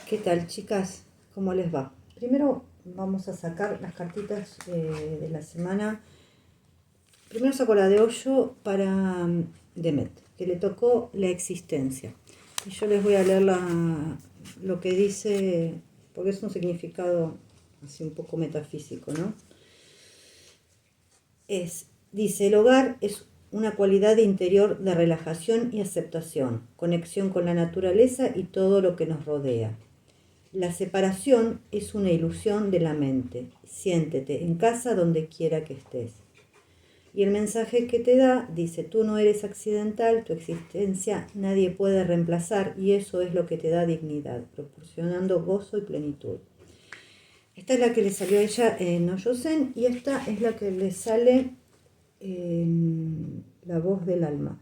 ¿Qué tal, chicas? ¿Cómo les va? Primero vamos a sacar las cartitas de la semana. Primero saco la de Hoyo para Demet, que le tocó la existencia. Y yo les voy a leer lo que dice, porque es un significado así un poco metafísico, ¿no? Dice, el hogar es una cualidad interior de relajación y aceptación, conexión con la naturaleza y todo lo que nos rodea. La separación es una ilusión de la mente. Siéntete en casa donde quiera que estés. Y el mensaje que te da dice, tú no eres accidental, tu existencia nadie puede reemplazar y eso es lo que te da dignidad, proporcionando gozo y plenitud. Esta es la que le salió a ella en Oyosen y esta es la que le sale en La voz del alma.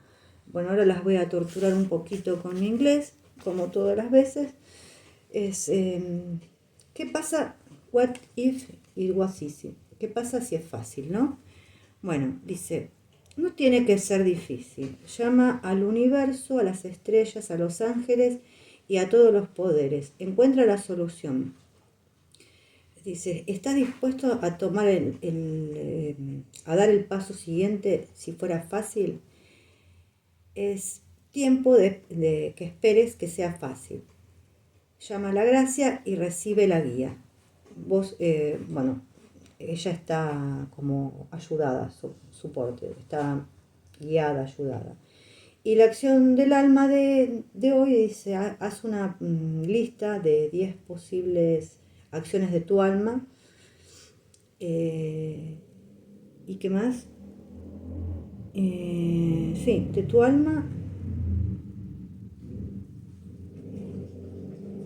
Bueno, ahora las voy a torturar un poquito con mi inglés, como todas las veces. ¿Qué pasa? What if it was easy? ¿Qué pasa si es fácil, no? Bueno, dice, no tiene que ser difícil. Llama al universo, a las estrellas, a los ángeles y a todos los poderes. Encuentra la solución. Dice, ¿estás dispuesto a tomar a dar el paso siguiente si fuera fácil? Es tiempo de que esperes que sea fácil. Llama a la gracia y recibe la guía. Vos, ella está como ayudada, soporte, está guiada, ayudada. Y la acción del alma de hoy dice, haz una lista de 10 posibles acciones de tu alma. ¿Y qué más? Sí, de tu alma.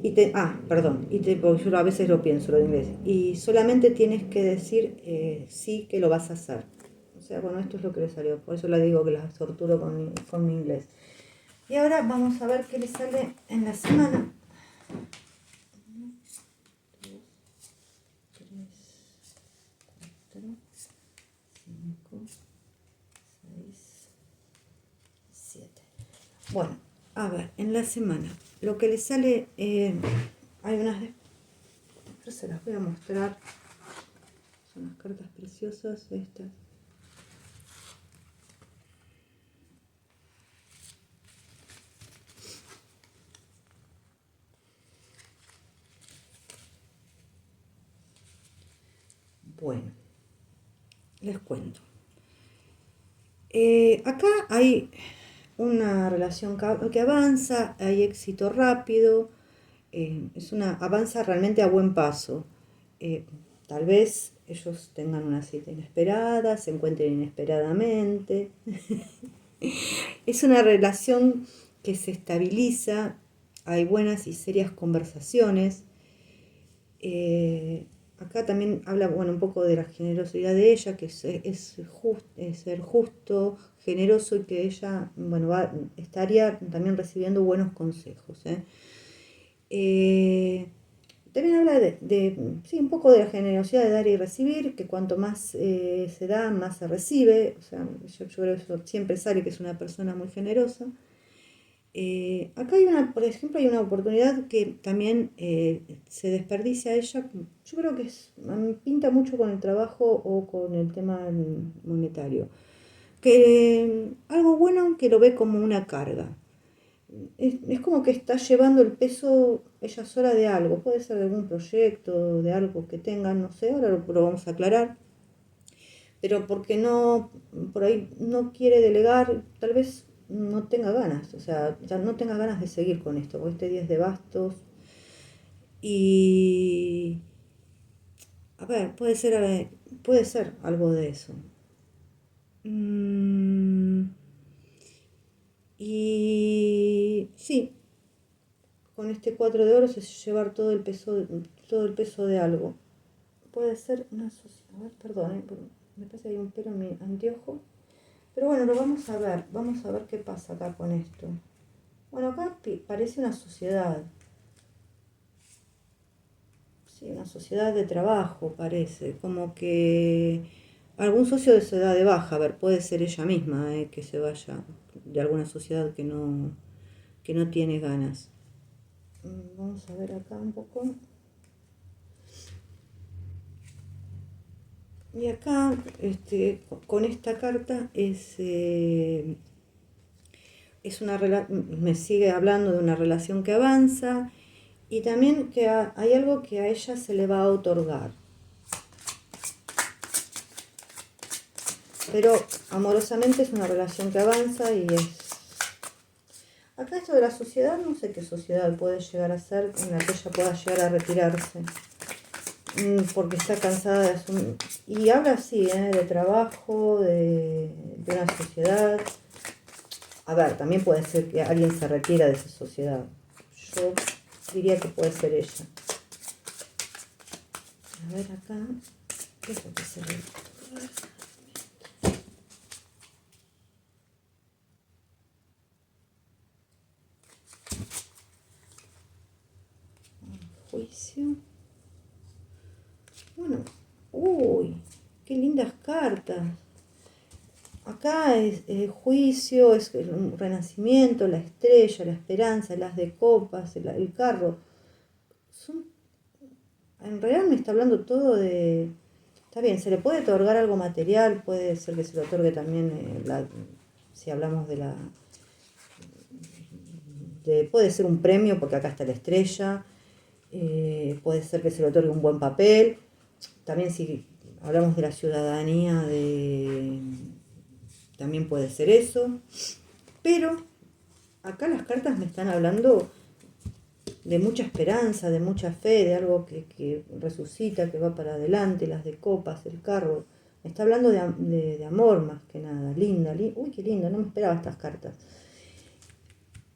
Porque yo a veces lo pienso, lo de inglés. Y solamente tienes que decir sí que lo vas a hacer. O sea, bueno, esto es lo que le salió. Por eso le digo que las torturo con mi inglés. Y ahora vamos a ver qué le sale en la semana. 1, 2, 3, 4, 5, 6, 7. Bueno, a ver, en la semana. Lo que le sale, hay unas se las voy a mostrar. Son unas cartas preciosas estas. Bueno, les cuento. Acá hay una relación que avanza, hay éxito rápido, avanza realmente a buen paso. Tal vez ellos tengan una cita inesperada, se encuentren inesperadamente. Es una relación que se estabiliza, hay buenas y serias conversaciones. Acá también habla un poco de la generosidad de ella, que es ser justo, generoso y que ella estaría también recibiendo buenos consejos. También habla sí, un poco de la generosidad de dar y recibir, que cuanto más se da, más se recibe. O sea, yo creo que eso siempre sale que es una persona muy generosa. Acá por ejemplo, hay una oportunidad que también se desperdicia a ella. Yo creo que pinta mucho con el trabajo o con el tema monetario. Que algo bueno que lo ve como una carga. Es como que está llevando el peso ella sola de algo. Puede ser de algún proyecto, de algo que tengan, no sé, ahora lo vamos a aclarar. Pero porque no, por ahí no quiere delegar, tal vez no tenga ganas, o sea, ya no tenga ganas de seguir con esto, con este 10 de bastos. Y, a ver, puede ser algo de eso. Y sí, con este 4 de oros es llevar todo el peso de algo. Puede ser una sociedad, a ver, perdón, me parece que hay un pelo en mi anteojo. Pero bueno, lo vamos a ver qué pasa acá con esto. Bueno, acá parece una sociedad. Sí, una sociedad de trabajo parece. Como que algún socio se da de baja. A ver, puede ser ella misma que se vaya de alguna sociedad que no tiene ganas. Vamos a ver acá un poco. Y acá, con esta carta me sigue hablando de una relación que avanza y también que hay algo que a ella se le va a otorgar. Pero amorosamente es una relación que avanza y es... Acá esto de la sociedad, no sé qué sociedad puede llegar a ser en la que ella pueda llegar a retirarse. Porque está cansada de asumir. Y habla así, de trabajo, de una sociedad. A ver, también puede ser que alguien se retira de esa sociedad. Yo diría que puede ser ella. A ver acá, ¿qué es lo que se ve? Juicio. Bueno, uy, qué lindas cartas. Acá es juicio, es un renacimiento, la estrella, la esperanza, las de copas, el carro. En realidad me está hablando todo de... Está bien, se le puede otorgar algo material, puede ser que se le otorgue también, si hablamos puede ser un premio, porque acá está la estrella, puede ser que se le otorgue un buen papel, también si hablamos de la ciudadanía, también puede ser eso, pero acá las cartas me están hablando de mucha esperanza, de mucha fe, de algo que resucita, que va para adelante, las de copas, el carro. Me está hablando de amor más que nada, linda, uy, qué linda, no me esperaba estas cartas.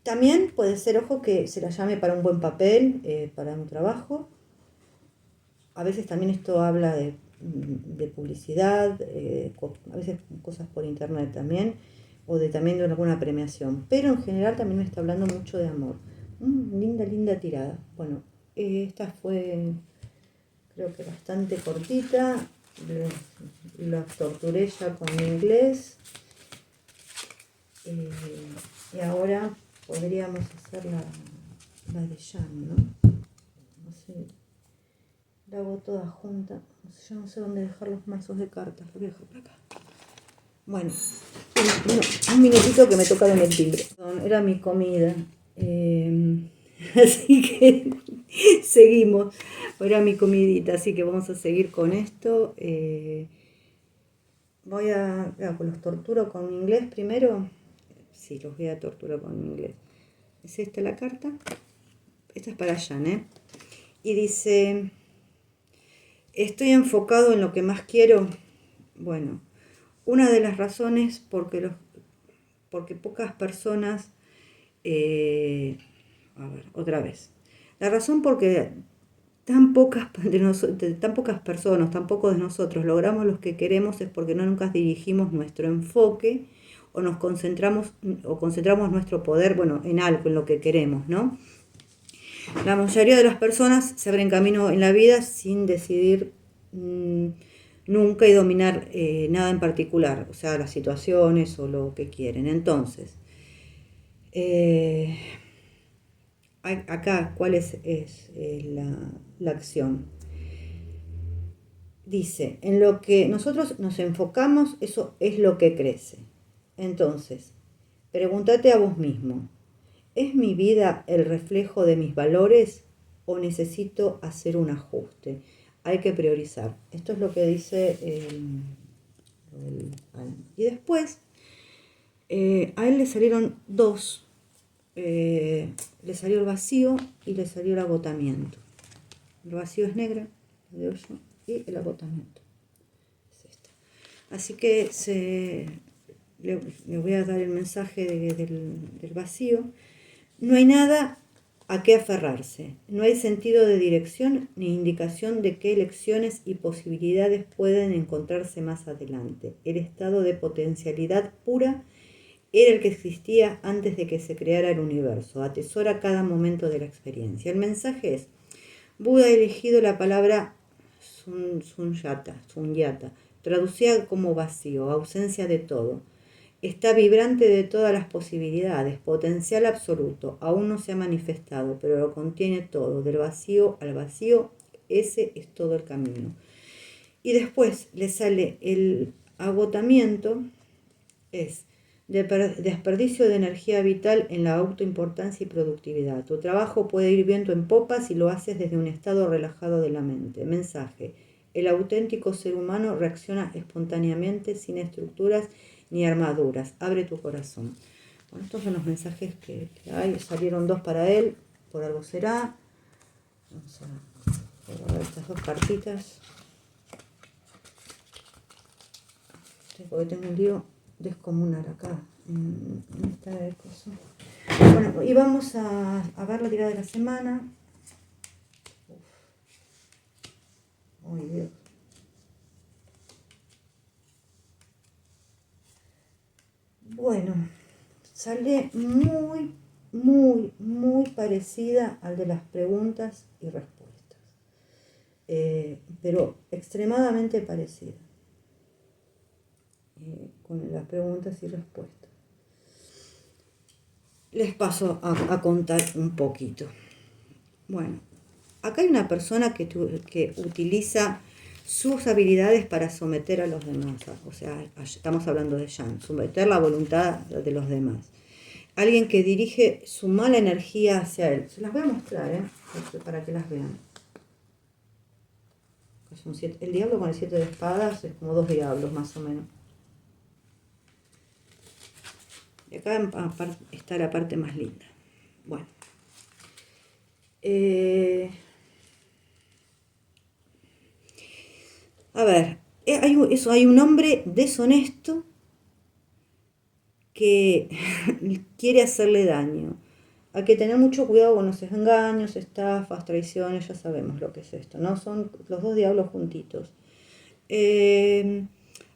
También puede ser, ojo, que se la llame para un buen papel, para un trabajo. A veces también esto habla de publicidad, a veces cosas por internet también, o también de alguna premiación. Pero en general también me está hablando mucho de amor. Linda, linda tirada. Bueno, esta fue, creo que bastante cortita. Los torturé ya con mi inglés. Y ahora podríamos hacer la de Jan, ¿no? No sé, la hago toda junta. Yo no sé dónde dejar los mazos de cartas. Lo voy a dejar por acá. Bueno, un minutito que me tocaron el timbre. Era mi comida. Así que seguimos. Era mi comidita, así que vamos a seguir con esto. Los torturo con inglés primero. Sí, los voy a torturar con inglés. ¿Es esta la carta? Esta es para Jan, ¿eh? Y dice, estoy enfocado en lo que más quiero. Bueno, una de las razones porque pocas personas... a ver, otra vez. La razón porque tan pocas personas, tan pocos de nosotros logramos lo que queremos es porque no nunca dirigimos nuestro enfoque o concentramos nuestro poder, en algo, en lo que queremos, ¿no? La mayoría de las personas se abren camino en la vida sin decidir nunca y dominar nada en particular, o sea, las situaciones o lo que quieren. Entonces, acá, ¿cuál es la acción? Dice, en lo que nosotros nos enfocamos, eso es lo que crece. Entonces, pregúntate a vos mismo, ¿es mi vida el reflejo de mis valores o necesito hacer un ajuste? Hay que priorizar. Esto es lo que dice y después, a él le salieron dos. Le salió el vacío y le salió el agotamiento. El vacío es negra, de hoyo, y el agotamiento es esta. Así que le voy a dar el mensaje del vacío. No hay nada a qué aferrarse, no hay sentido de dirección ni indicación de qué elecciones y posibilidades pueden encontrarse más adelante. El estado de potencialidad pura era el que existía antes de que se creara el universo. Atesora cada momento de la experiencia. El mensaje es, Buda ha elegido la palabra sunyata, traducida como vacío, ausencia de todo. Está vibrante de todas las posibilidades, potencial absoluto, aún no se ha manifestado, pero lo contiene todo, del vacío al vacío, ese es todo el camino. Y después le sale el agotamiento, es desperdicio de energía vital en la autoimportancia y productividad. Tu trabajo puede ir viento en popa si lo haces desde un estado relajado de la mente. Mensaje: el auténtico ser humano reacciona espontáneamente, sin estructuras ni armaduras. Abre tu corazón. Bueno, estos son los mensajes que hay. Salieron 2 para él, por algo será. Vamos a ver estas 2 cartitas. Porque tengo un lío descomunal acá en esta cosa. Bueno, y vamos a ver la tirada de la semana. Ay, Dios. Bueno, sale muy parecida al de las preguntas y respuestas, pero extremadamente parecida con las preguntas y respuestas. Les paso a contar un poquito. Bueno, acá hay una persona que utiliza sus habilidades para someter a los demás. O sea, estamos hablando de Jan, someter la voluntad de los demás. Alguien que dirige su mala energía hacia él. Se las voy a mostrar, para que las vean. El diablo con el 7 de espadas es como 2 diablos más o menos. Y acá está la parte más linda. Bueno. A ver, hay un hombre deshonesto que quiere hacerle daño. Hay que tener mucho cuidado con los engaños, estafas, traiciones, ya sabemos lo que es esto, ¿no? Son los 2 diablos juntitos.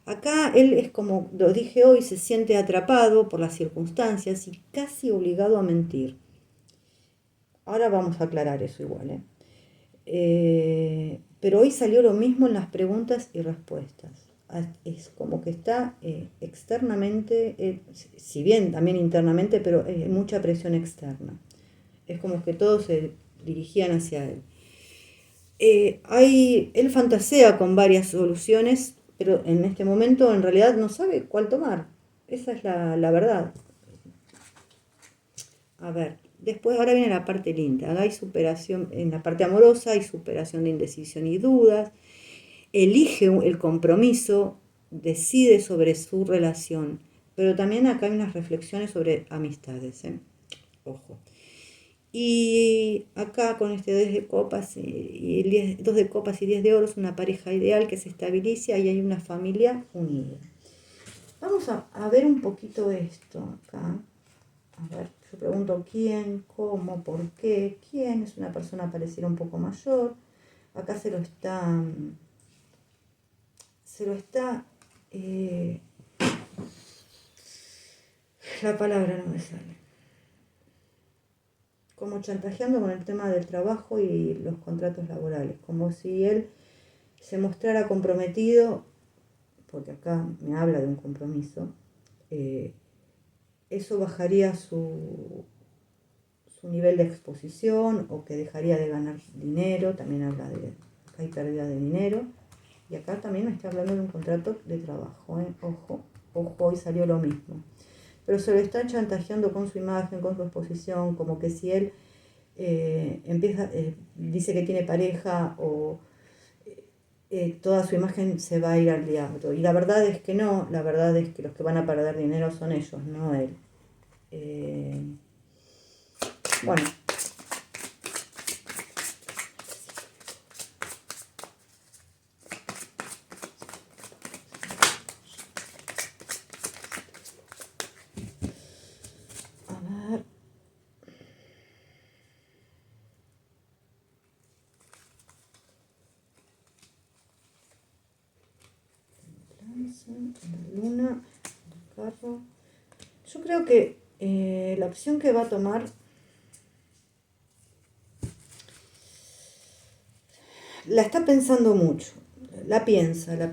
Acá él es como, lo dije hoy, se siente atrapado por las circunstancias y casi obligado a mentir. Ahora vamos a aclarar eso igual, pero hoy salió lo mismo en las preguntas y respuestas. Es como que está externamente, si bien también internamente, pero mucha presión externa. Es como que todos se dirigían hacia él. Él fantasea con varias soluciones, pero en este momento en realidad no sabe cuál tomar. Esa es la verdad. A ver, después ahora viene la parte linda. Hay superación en la parte amorosa, hay superación de indecisión y dudas. Elige el compromiso, decide sobre su relación, pero también acá hay unas reflexiones sobre amistades, ojo. Y acá con este 2 de copas y 2 de copas y 10 de oros, una pareja ideal que se estabiliza y hay una familia unida. Vamos a ver un poquito esto acá. A ver, yo pregunto quién, cómo, por qué. ¿Quién? Es una persona pareciera un poco mayor. Acá se lo está la palabra no me sale. Como chantajeando con el tema del trabajo y los contratos laborales. Como si él se mostrara comprometido, porque acá me habla de un compromiso, eso bajaría su nivel de exposición o que dejaría de ganar dinero. También habla de que hay pérdida de dinero. Y acá también me está hablando de un contrato de trabajo. Ojo, hoy salió lo mismo. Pero se lo está chantajeando con su imagen, con su exposición, como que si él dice que tiene pareja o toda su imagen se va a ir al diablo. Y la verdad es que no, la verdad es que los que van a perder dinero son ellos, no él. Bueno. La luna, el carro. Yo creo que la opción que va a tomar la está pensando mucho. La piensa, la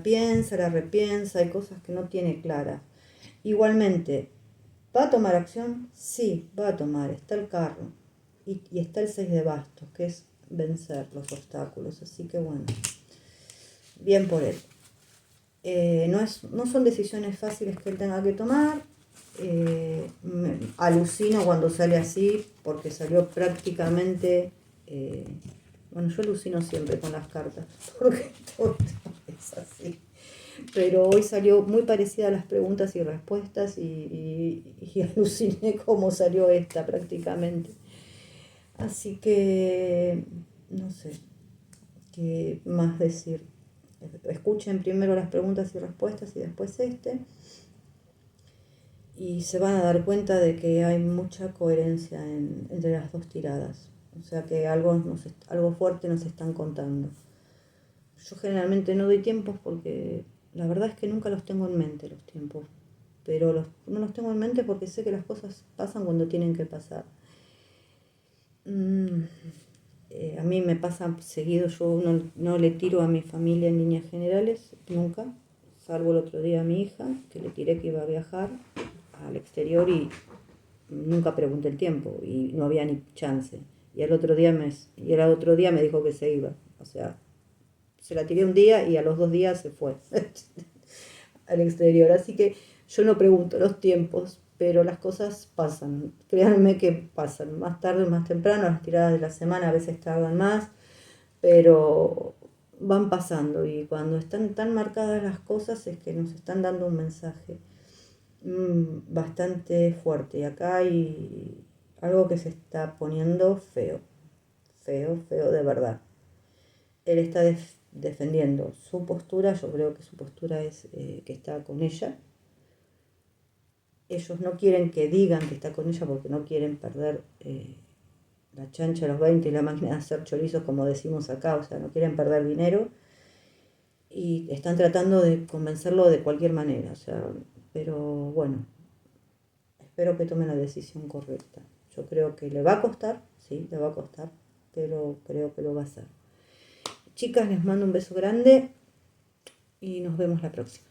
repiensa, hay cosas que no tiene claras. Igualmente, ¿va a tomar acción? Sí, va a tomar. Está el carro. Y está el 6 de bastos, que es vencer los obstáculos. Así que bueno, bien por él. No son decisiones fáciles que él tenga que tomar. Alucino cuando sale así, porque salió prácticamente... bueno, yo alucino siempre con las cartas, porque todo es así. Pero hoy salió muy parecida a las preguntas y respuestas y aluciné cómo salió esta prácticamente. Así que no sé qué más decir. Escuchen primero las preguntas y respuestas y después este. Y se van a dar cuenta de que hay mucha coherencia entre las dos tiradas. O sea que algo fuerte nos están contando. Yo generalmente no doy tiempos porque la verdad es que nunca los tengo en mente los tiempos. Pero no los tengo en mente porque sé que las cosas pasan cuando tienen que pasar. A mí me pasa seguido, yo no le tiro a mi familia en líneas generales, nunca, salvo el otro día a mi hija, que le tiré que iba a viajar al exterior y nunca pregunté el tiempo y no había ni chance. Y el otro día me dijo que se iba. O sea, se la tiré un día y a los 2 días se fue al exterior. Así que yo no pregunto los tiempos, pero las cosas pasan. Créanme que pasan. Más tarde o más temprano, las tiradas de la semana a veces tardan más, pero van pasando. Y cuando están tan marcadas las cosas es que nos están dando un mensaje bastante fuerte. Y acá hay algo que se está poniendo feo. Feo, feo de verdad. Él está defendiendo su postura, yo creo que su postura es que está con ella. Ellos no quieren que digan que está con ella porque no quieren perder la chancha, los 20 y la máquina de hacer chorizos, como decimos acá, o sea, no quieren perder dinero y están tratando de convencerlo de cualquier manera, o sea, pero bueno, espero que tome la decisión correcta. Yo creo que le va a costar, sí, le va a costar, pero creo que lo va a hacer. Chicas, les mando un beso grande y nos vemos la próxima.